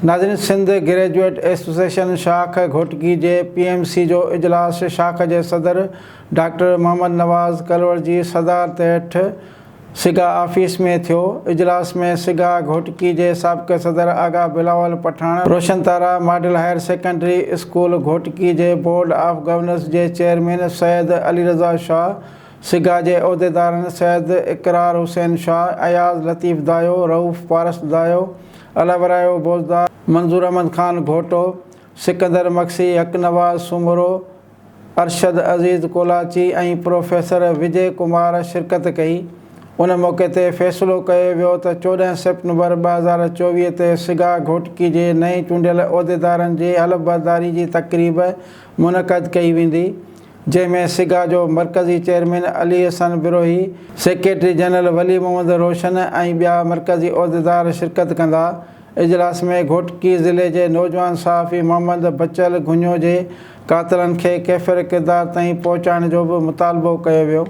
नाज़रीन, Sindh graduate association शाख घोटकी जे PMC जो इजलास शाख जे सदर डॉक्टर मोहम्मद नवाज़ कलवर जी सदारत हेठि सिगा ऑफिस में थियो। इजलास में सिगा घोटकी जे साबिक़ सदर Agha Bilawal Pathan, Roshan Tara model higher secondary school Ghotki जे बोर्ड ऑफ गवर्नर्स जे चेयरमैन सैयद अली रज़ा शाह, सिगा जे उहिदेदारनि सैयद इकरार हुसैन शाह, अयाज़ लतीफ़ दायो, रऊफ़ पारस दायो, अलवरायो बोज़दार, मंजूर अहमद खान घोटो, सिकंदर मक्सी, हक नवाज़ सुमरो, अरशद अज़ीज़ कोलाची ऐं प्रोफेसर विजय कुमार शिरकत कई। उन मौक़े ते फ़ैसिलो कयो वियो त 14 सेप्टेम्बर 2024 ते सिगा घोटकी जे नई चूंडियल उहिदेदारनि जे हलफबरदारी जी तक़रीब मुनक़द कई वेंदी, जंहिंमें सिगा जो मरकज़ी chairman Ali Hassan Birohi, secretary general Wali Mohammad Roshan ऐं ॿिया मरकज़ी उहिदेदार शिरकत कंदा। इजलास में घोटकी ज़िले जे नौजवान सहाफ़ी मोहम्मद बचल घुञो जे क़ातिलनि खे कैफ़िर किरदार ताईं पहुचाइण जो बि मुतालबो कयो वियो।